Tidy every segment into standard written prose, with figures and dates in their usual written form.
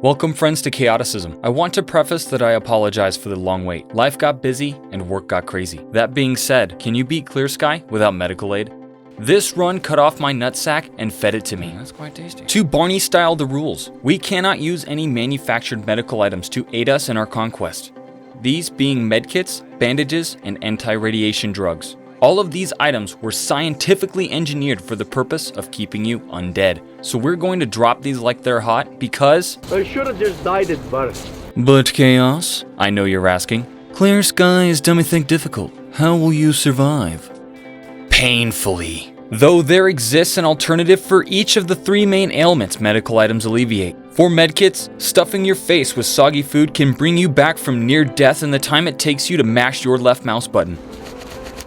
Welcome friends to Chaoticism. I want to preface that I apologize for the long wait. Life got busy and work got crazy. That being said, can you beat Clear without medical aid? This run cut off my nutsack and fed it to me. That's quite tasty. To Barney style the rules. We cannot use any manufactured medical items to aid us in our conquest. These being medkits, bandages, and anti-radiation drugs. All of these items were scientifically engineered for the purpose of keeping you undead. So we're going to drop these like they're hot because... I should have just died at birth. But Chaos? I know you're asking. Clear sky is dummy think difficult. How will you survive? Painfully. Though there exists an alternative for each of the three main ailments medical items alleviate. For medkits, stuffing your face with soggy food can bring you back from near death in the time it takes you to mash your left mouse button.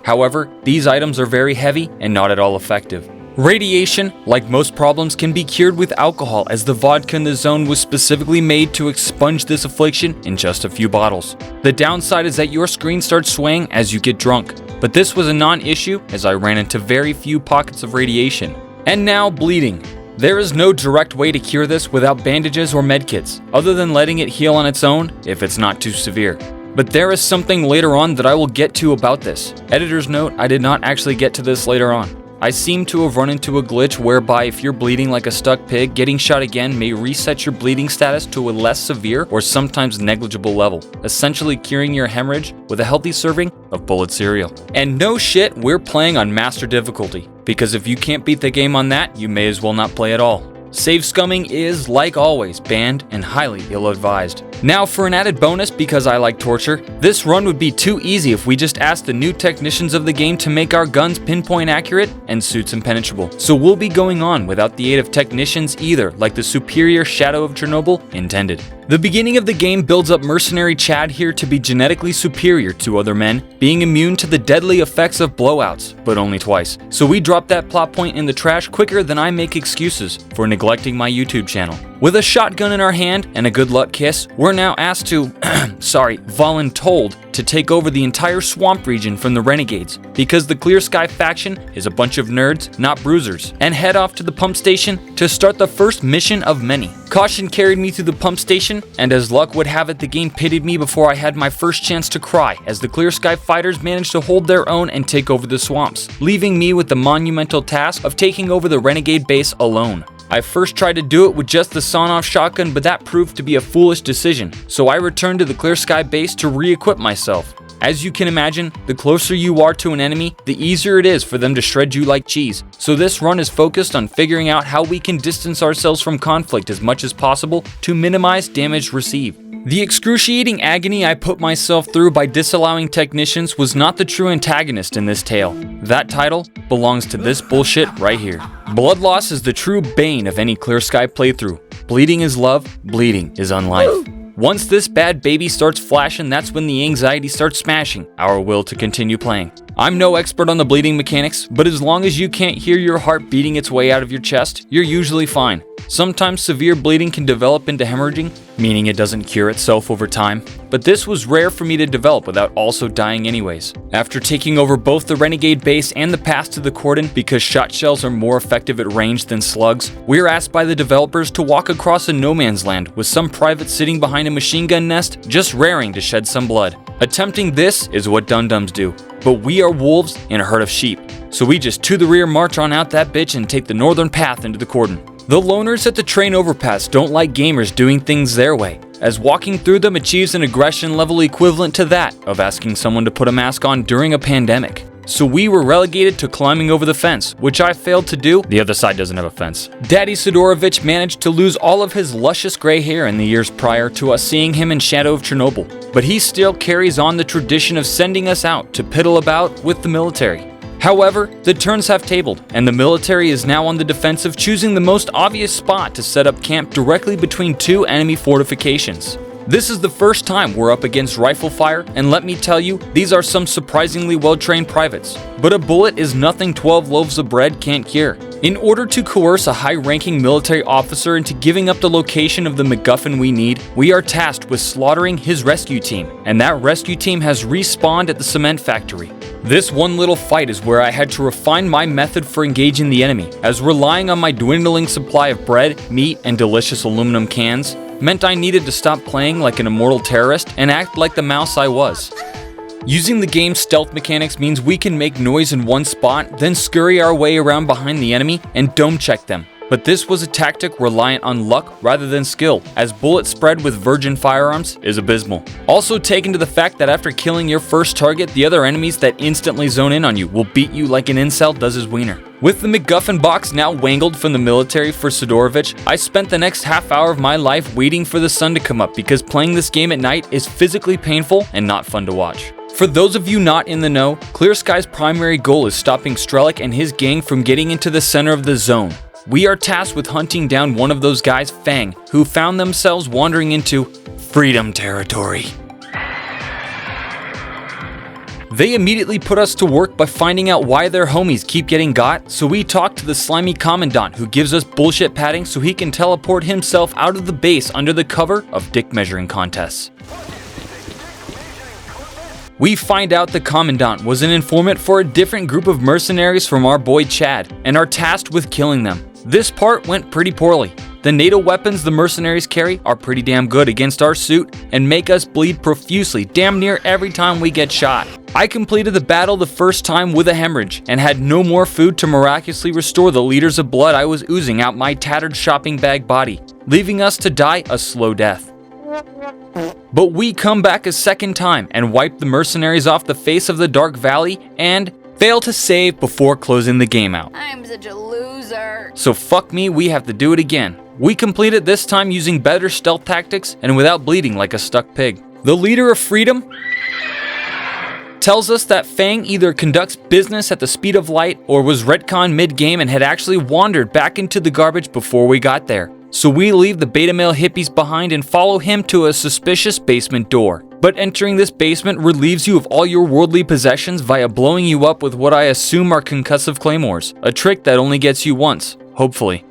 However, these items are very heavy and not at all effective. Radiation, like most problems, can be cured with alcohol, as the vodka in the zone was specifically made to expunge this affliction in just a few bottles. The downside is that your screen starts swaying as you get drunk, but this was a non-issue as I ran into very few pockets of radiation. And now bleeding. There is no direct way to cure this without bandages or medkits, other than letting it heal on its own if it's not too severe. But there is something later on that I will get to about this. Editor's note, I did not actually get to this later on. I seem to have run into a glitch whereby if you're bleeding like a stuck pig, getting shot again may reset your bleeding status to a less severe or sometimes negligible level, essentially curing your hemorrhage with a healthy serving of bullet cereal. And no shit, we're playing on master difficulty, because if you can't beat the game on that, you may as well not play at all. Save scumming is, like always, banned and highly ill-advised. Now for an added bonus, because I like torture, this run would be too easy if we just asked the new technicians of the game to make our guns pinpoint accurate and suits impenetrable. So we'll be going on without the aid of technicians either, like the superior Shadow of Chernobyl intended. The beginning of the game builds up mercenary Chad here to be genetically superior to other men, being immune to the deadly effects of blowouts, but only twice. So we drop that plot point in the trash quicker than I make excuses for neglecting my YouTube channel. With a shotgun in our hand and a good luck kiss, we're now asked to, voluntold to take over the entire swamp region from the Renegades, because the Clear Sky faction is a bunch of nerds, not bruisers, and head off to the pump station to start the first mission of many. Caution carried me through the pump station, and as luck would have it, the game pitied me before I had my first chance to cry, as the Clear Sky fighters managed to hold their own and take over the swamps, leaving me with the monumental task of taking over the Renegade base alone. I first tried to do it with just the sawn-off shotgun, but that proved to be a foolish decision, so I returned to the Clear Sky base to re-equip myself. As you can imagine, the closer you are to an enemy, the easier it is for them to shred you like cheese. So this run is focused on figuring out how we can distance ourselves from conflict as much as possible to minimize damage received. The excruciating agony I put myself through by disallowing technicians was not the true antagonist in this tale. That title belongs to this bullshit right here. Blood loss is the true bane of any Clear Sky playthrough. Bleeding is love, bleeding is unlife. Once this bad baby starts flashing, that's when the anxiety starts smashing our will to continue playing. I'm no expert on the bleeding mechanics, but as long as you can't hear your heart beating its way out of your chest, you're usually fine. Sometimes severe bleeding can develop into hemorrhaging, meaning it doesn't cure itself over time, but this was rare for me to develop without also dying anyways. After taking over both the Renegade base and the pass to the cordon, because shot shells are more effective at range than slugs, we're asked by the developers to walk across a no man's land with some private sitting behind a machine gun nest, just raring to shed some blood. Attempting this is what dum-dums do, but we are wolves in a herd of sheep, so we just to the rear march on out that bitch and take the northern path into the cordon. The loners at the train overpass don't like gamers doing things their way, as walking through them achieves an aggression level equivalent to that of asking someone to put a mask on during a pandemic. So we were relegated to climbing over the fence, which I failed to do. The other side doesn't have a fence. Daddy Sidorovich managed to lose all of his luscious gray hair in the years prior to us seeing him in Shadow of Chernobyl, but he still carries on the tradition of sending us out to piddle about with the military. However, the turns have tabled, and the military is now on the defensive, choosing the most obvious spot to set up camp directly between two enemy fortifications. This is the first time we're up against rifle fire, and let me tell you, these are some surprisingly well-trained privates. But a bullet is nothing 12 loaves of bread can't cure. In order to coerce a high-ranking military officer into giving up the location of the MacGuffin we need, we are tasked with slaughtering his rescue team, and that rescue team has respawned at the cement factory. This one little fight is where I had to refine my method for engaging the enemy, as relying on my dwindling supply of bread, meat, and delicious aluminum cans, meant I needed to stop playing like an immortal terrorist and act like the mouse I was. Using the game's stealth mechanics means we can make noise in one spot, then scurry our way around behind the enemy and dome check them. But this was a tactic reliant on luck rather than skill, as bullet spread with virgin firearms is abysmal. Also take into the fact that after killing your first target, the other enemies that instantly zone in on you will beat you like an incel does his wiener. With the MacGuffin box now wangled from the military for Sidorovich, I spent the next half hour of my life waiting for the sun to come up because playing this game at night is physically painful and not fun to watch. For those of you not in the know, Clear Sky's primary goal is stopping S.T.A.L.K.E.R and his gang from getting into the center of the zone. We are tasked with hunting down one of those guys, Fang, who found themselves wandering into freedom territory. They immediately put us to work by finding out why their homies keep getting got, so we talk to the slimy commandant who gives us bullshit padding so he can teleport himself out of the base under the cover of dick measuring contests. We find out the commandant was an informant for a different group of mercenaries from our boy Chad, and are tasked with killing them. This part went pretty poorly. The NATO weapons the mercenaries carry are pretty damn good against our suit and make us bleed profusely damn near every time we get shot. I completed the battle the first time with a hemorrhage and had no more food to miraculously restore the liters of blood I was oozing out my tattered shopping bag body, leaving us to die a slow death. But we come back a second time and wipe the mercenaries off the face of the Dark Valley and fail to save before closing the game out. I'm such a loser. So fuck me, we have to do it again. We complete it this time using better stealth tactics and without bleeding like a stuck pig. The leader of freedom tells us that Fang either conducts business at the speed of light or was retconned mid-game and had actually wandered back into the garbage before we got there. So we leave the beta male hippies behind and follow him to a suspicious basement door. But entering this basement relieves you of all your worldly possessions via blowing you up with what I assume are concussive claymores, a trick that only gets you once, hopefully.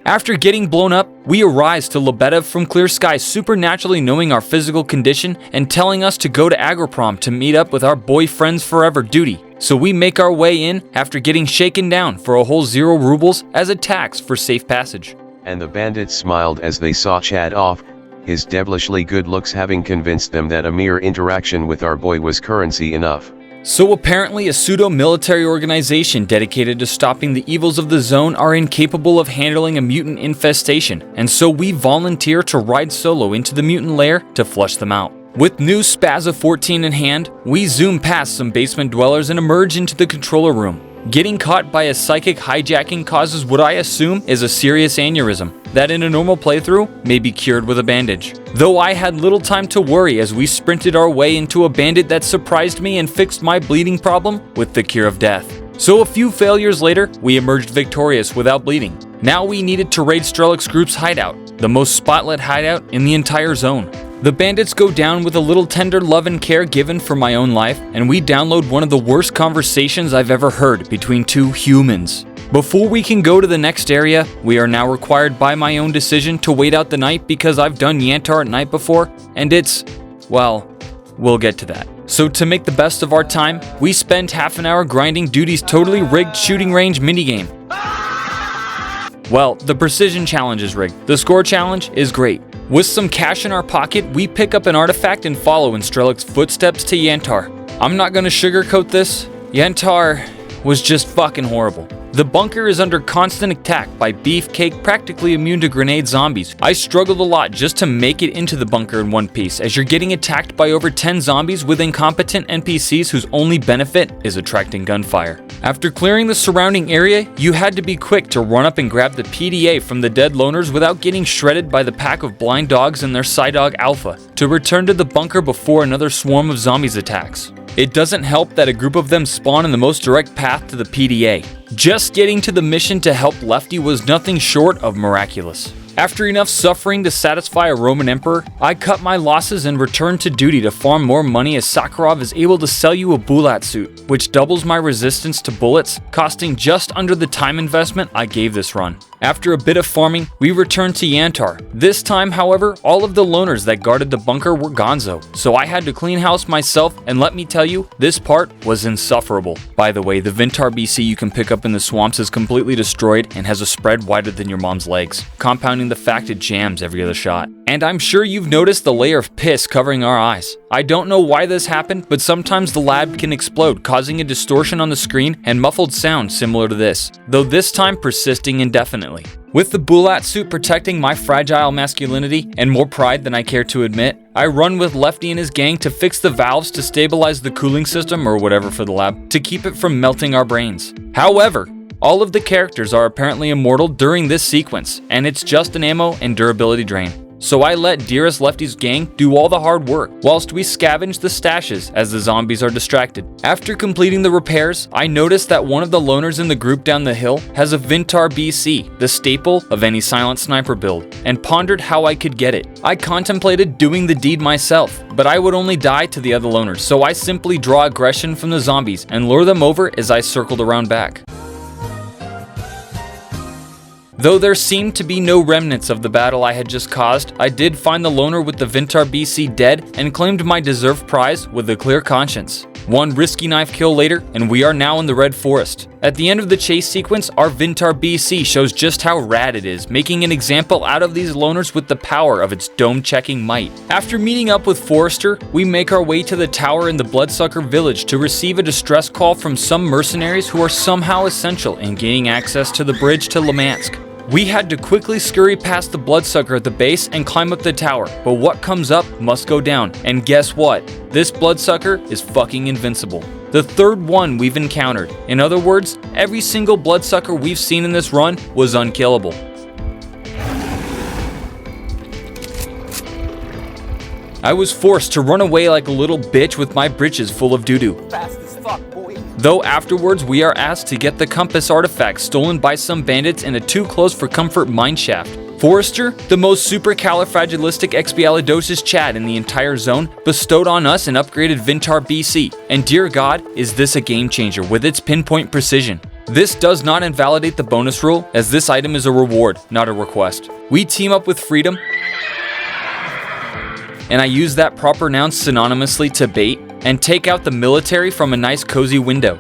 After getting blown up, we arise to Lebedev from Clear Sky supernaturally knowing our physical condition and telling us to go to Agroprom to meet up with our boyfriends forever duty. So we make our way in after getting shaken down for a whole 0 rubles as a tax for safe passage. And the bandits smiled as they saw Chad off, his devilishly good looks having convinced them that a mere interaction with our boy was currency enough. So apparently a pseudo-military organization dedicated to stopping the evils of the zone are incapable of handling a mutant infestation, and so we volunteer to ride solo into the mutant lair to flush them out. With new Spazza 14 in hand, we zoom past some basement dwellers and emerge into the controller room. Getting caught by a psychic hijacking causes what I assume is a serious aneurysm that in a normal playthrough may be cured with a bandage. Though I had little time to worry as we sprinted our way into a bandit that surprised me and fixed my bleeding problem with the cure of death. So a few failures later, we emerged victorious without bleeding. Now we needed to raid S.T.A.L.K.E.R's group's hideout, the most spotlit hideout in the entire zone. The bandits go down with a little tender love and care given for my own life, and we download one of the worst conversations I've ever heard between two humans. Before we can go to the next area, we are now required by my own decision to wait out the night because I've done Yantar at night before, and it's, well, we'll get to that. So to make the best of our time, we spend half an hour grinding Duty's totally rigged shooting range minigame. Well, the precision challenge is rigged. The score challenge is great. With some cash in our pocket, we pick up an artifact and follow in S.T.A.L.K.E.'s footsteps to Yantar. I'm not gonna sugarcoat this. Yantar was just fucking horrible. The bunker is under constant attack by Beefcake, practically immune to grenade zombies. I struggled a lot just to make it into the bunker in one piece, as you're getting attacked by over 10 zombies with incompetent NPCs whose only benefit is attracting gunfire. After clearing the surrounding area, you had to be quick to run up and grab the PDA from the dead loners without getting shredded by the pack of blind dogs and their Psydog Alpha, to return to the bunker before another swarm of zombies attacks. It doesn't help that a group of them spawn in the most direct path to the PDA. Just getting to the mission to help Lefty was nothing short of miraculous. After enough suffering to satisfy a Roman emperor, I cut my losses and returned to duty to farm more money as Sakharov is able to sell you a Bulat suit, which doubles my resistance to bullets, costing just under the time investment I gave this run. After a bit of farming, we returned to Yantar. This time, however, all of the loners that guarded the bunker were gonzo, so I had to clean house myself, and let me tell you, this part was insufferable. By the way, the Vintar BC you can pick up in the swamps is completely destroyed and has a spread wider than your mom's legs, compounding the fact it jams every other shot. And I'm sure you've noticed the layer of piss covering our eyes. I don't know why this happened, but sometimes the lab can explode, causing a distortion on the screen and muffled sound similar to this, though this time persisting indefinitely. With the Bulat suit protecting my fragile masculinity and more pride than I care to admit, I run with Lefty and his gang to fix the valves to stabilize the cooling system or whatever for the lab to keep it from melting our brains. However, all of the characters are apparently immortal during this sequence, and it's just an ammo and durability drain. So I let Dearest Lefty's gang do all the hard work, whilst we scavenge the stashes as the zombies are distracted. After completing the repairs, I noticed that one of the loners in the group down the hill has a Vintar BC, the staple of any silent sniper build, and pondered how I could get it. I contemplated doing the deed myself, but I would only die to the other loners, so I simply draw aggression from the zombies and lure them over as I circled around back. Though there seemed to be no remnants of the battle I had just caused, I did find the loner with the Vintar BC dead and claimed my deserved prize with a clear conscience. One risky knife kill later, and we are now in the Red Forest. At the end of the chase sequence, our Vintar BC shows just how rad it is, making an example out of these loners with the power of its dome-checking might. After meeting up with Forrester, we make our way to the tower in the Bloodsucker village to receive a distress call from some mercenaries who are somehow essential in gaining access to the bridge to Limansk. We had to quickly scurry past the Bloodsucker at the base and climb up the tower, but what comes up must go down, and guess what? This Bloodsucker is fucking invincible. The third one we've encountered. In other words, every single Bloodsucker we've seen in this run was unkillable. I was forced to run away like a little bitch with my britches full of doo-doo. Fast as fuck, boy. Though afterwards we are asked to get the compass artifact stolen by some bandits in a too close for comfort mineshaft. Forrester, the most supercalifragilisticexpialidocious Chad in the entire zone, bestowed on us an upgraded Vintar BC, and dear God, is this a game changer with its pinpoint precision. This does not invalidate the bonus rule, as this item is a reward, not a request. We team up with Freedom, and I use that proper noun synonymously to bait, and take out the military from a nice cozy window.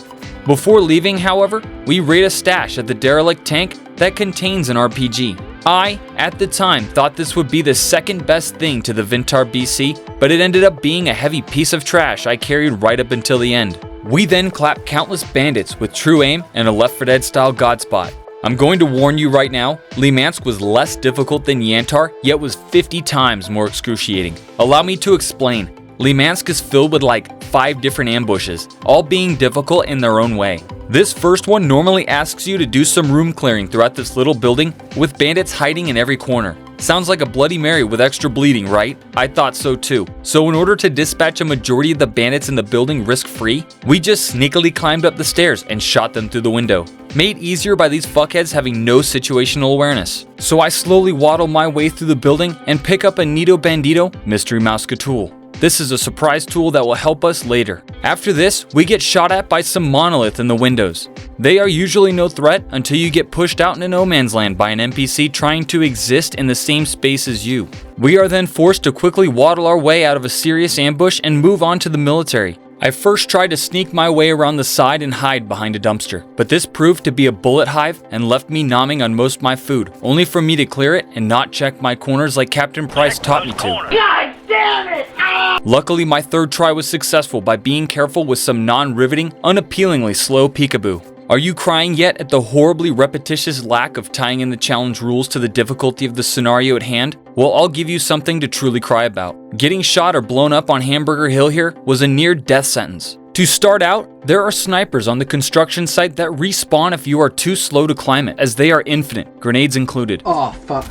Before leaving, however, we raid a stash at the derelict tank that contains an RPG. I, at the time, thought this would be the second best thing to the Vintar BC, but it ended up being a heavy piece of trash I carried right up until the end. We then clapped countless bandits with true aim and a Left 4 Dead style godspot. I'm going to warn you right now, Limansk was less difficult than Yantar, yet was 50 times more excruciating. Allow me to explain. Limansk is filled with like 5 different ambushes, all being difficult in their own way. This first one normally asks you to do some room clearing throughout this little building with bandits hiding in every corner. Sounds like a Bloody Mary with extra bleeding, right? I thought so too. So in order to dispatch a majority of the bandits in the building risk-free, we just sneakily climbed up the stairs and shot them through the window. Made easier by these fuckheads having no situational awareness. So I slowly waddle my way through the building and pick up a Nito Bandito Mystery Mouska tool. This is a surprise tool that will help us later. After this, we get shot at by some monolith in the windows. They are usually no threat until you get pushed out into no man's land by an NPC trying to exist in the same space as you. We are then forced to quickly waddle our way out of a serious ambush and move on to the military. I first tried to sneak my way around the side and hide behind a dumpster, but this proved to be a bullet hive and left me nomming on most of my food, only for me to clear it and not check my corners like Captain Price taught me to. God damn it! Luckily, my third try was successful by being careful with some non-riveting, unappealingly slow peekaboo. Are you crying yet at the horribly repetitious lack of tying in the challenge rules to the difficulty of the scenario at hand? Well, I'll give you something to truly cry about. Getting shot or blown up on Hamburger Hill here was a near-death sentence. To start out, there are snipers on the construction site that respawn if you are too slow to climb it, as they are infinite, grenades included. Oh, fuck.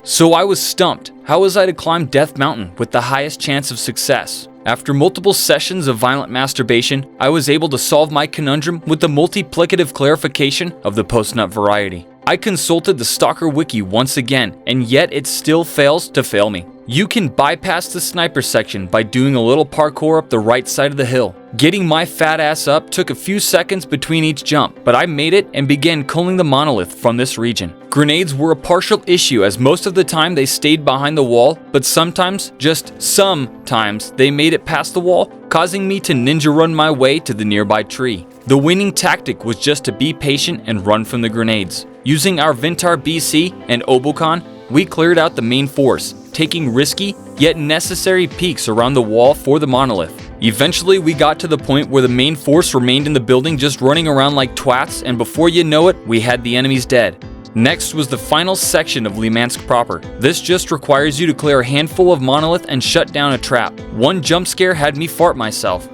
So I was stumped. How was I to climb Death Mountain with the highest chance of success? After multiple sessions of violent masturbation, I was able to solve my conundrum with the multiplicative clarification of the post-nut variety. I consulted the Stalker wiki once again, and yet it still fails to fail me. You can bypass the sniper section by doing a little parkour up the right side of the hill. Getting my fat ass up took a few seconds between each jump, but I made it and began culling the monolith from this region. Grenades were a partial issue as most of the time they stayed behind the wall, but sometimes, just sometimes, they made it past the wall, causing me to ninja run my way to the nearby tree. The winning tactic was just to be patient and run from the grenades. Using our Vintar BC and Obocon, we cleared out the main force, taking risky yet necessary peeks around the wall for the monolith. Eventually we got to the point where the main force remained in the building just running around like twats, and before you know it, we had the enemies dead. Next was the final section of Limansk proper. This just requires you to clear a handful of monolith and shut down a trap. One jump scare had me fart myself.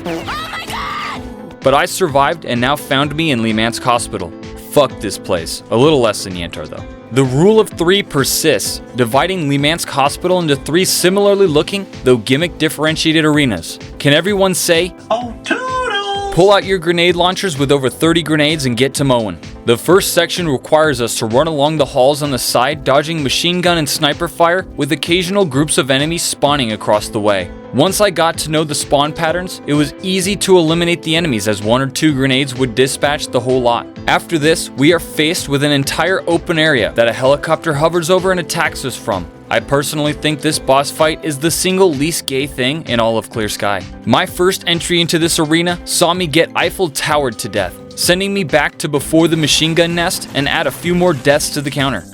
But I survived and now found me in Limansk Hospital. Fuck this place. A little less than Yantar though. The rule of 3 persists, dividing Limansk Hospital into 3 similarly looking, though gimmick differentiated arenas. Can everyone say, "Oh, toodles"? Pull out your grenade launchers with over 30 grenades and get to mowing. The first section requires us to run along the halls on the side, dodging machine gun and sniper fire, with occasional groups of enemies spawning across the way. Once I got to know the spawn patterns, it was easy to eliminate the enemies as 1 or 2 grenades would dispatch the whole lot. After this, we are faced with an entire open area that a helicopter hovers over and attacks us from. I personally think this boss fight is the single least gay thing in all of S.T.A.L.K.E.R. Sky. My first entry into this arena saw me get Eiffel Towered to death, sending me back to before the machine gun nest and add a few more deaths to the counter.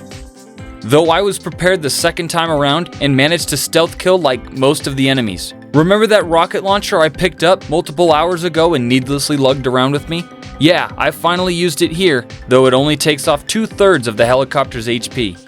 Though I was prepared the second time around and managed to stealth kill like most of the enemies. Remember that rocket launcher I picked up multiple hours ago and needlessly lugged around with me? Yeah, I finally used it here, though it only takes off 2/3 of the helicopter's HP.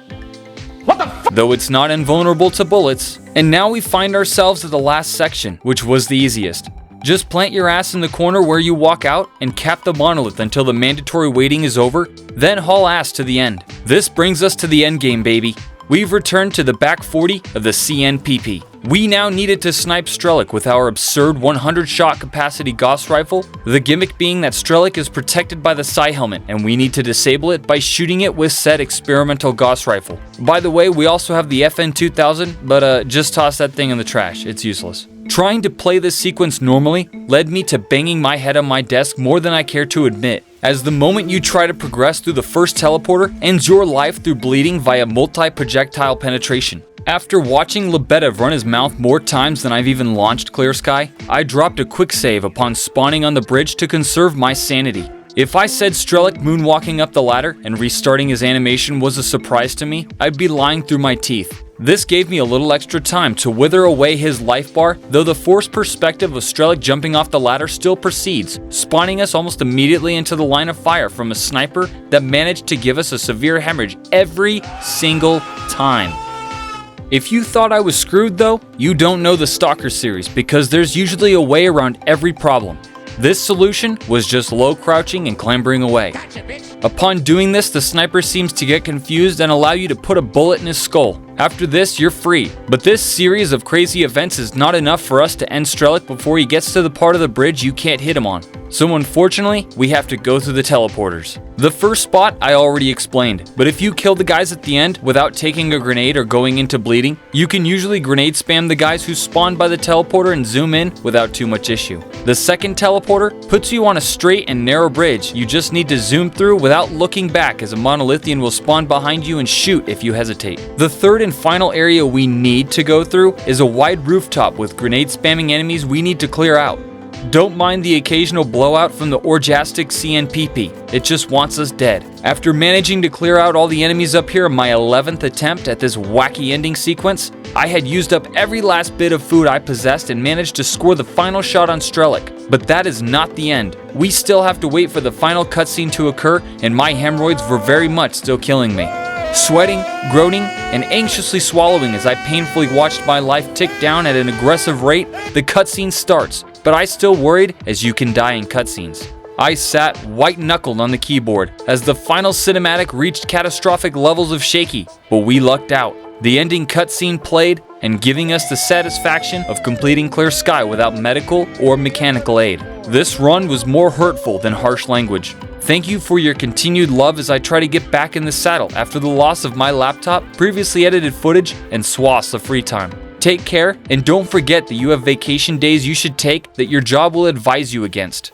What the f? Though it's not invulnerable to bullets. And now we find ourselves at the last section, which was the easiest. Just plant your ass in the corner where you walk out and cap the monolith until the mandatory waiting is over, then haul ass to the end. This brings us to the end game, baby. We've returned to the back 40 of the CNPP. We now needed to snipe S.T.A.L.K.E.R. with our absurd 100 shot capacity Gauss rifle, the gimmick being that S.T.A.L.K.E.R. is protected by the psi helmet and we need to disable it by shooting it with said experimental Gauss rifle. By the way, we also have the FN 2000, but just toss that thing in the trash, it's useless. Trying to play this sequence normally led me to banging my head on my desk more than I care to admit, as the moment you try to progress through the first teleporter ends your life through bleeding via multi-projectile penetration. After watching Lebedev run his mouth more times than I've even launched Clear Sky, I dropped a quick save upon spawning on the bridge to conserve my sanity. If I said S.T.A.L.K.E.R. moonwalking up the ladder and restarting his animation was a surprise to me, I'd be lying through my teeth. This gave me a little extra time to wither away his life bar, though the forced perspective of S.T.A.L.K.E.R. jumping off the ladder still proceeds, spawning us almost immediately into the line of fire from a sniper that managed to give us a severe hemorrhage every single time. If you thought I was screwed though, you don't know the Stalker series because there's usually a way around every problem. This solution was just low crouching and clambering away. Upon doing this, the sniper seems to get confused and allow you to put a bullet in his skull. After this, you're free. But this series of crazy events is not enough for us to end S.T.A.L.K.E.R. before he gets to the part of the bridge you can't hit him on. So unfortunately, we have to go through the teleporters. The first spot I already explained, but if you kill the guys at the end without taking a grenade or going into bleeding, you can usually grenade spam the guys who spawned by the teleporter and zoom in without too much issue. The second teleporter puts you on a straight and narrow bridge you just need to zoom through without looking back, as a monolithian will spawn behind you and shoot if you hesitate. The third and final area we need to go through is a wide rooftop with grenade spamming enemies we need to clear out. Don't mind the occasional blowout from the orgastic CNPP, it just wants us dead. After managing to clear out all the enemies up here in my 11th attempt at this wacky ending sequence, I had used up every last bit of food I possessed and managed to score the final shot on S.T.A.L.K.E.R. But that is not the end. We still have to wait for the final cutscene to occur, and my hemorrhoids were very much still killing me. Sweating, groaning, and anxiously swallowing as I painfully watched my life tick down at an aggressive rate, the cutscene starts, but I still worried, as you can die in cutscenes. I sat white-knuckled on the keyboard as the final cinematic reached catastrophic levels of shaky, but we lucked out. The ending cutscene played, and giving us the satisfaction of completing Clear Sky without medical or mechanical aid. This run was more hurtful than harsh language. Thank you for your continued love as I try to get back in the saddle after the loss of my laptop, previously edited footage, and swaths of free time. Take care, and don't forget that you have vacation days you should take that your job will advise you against.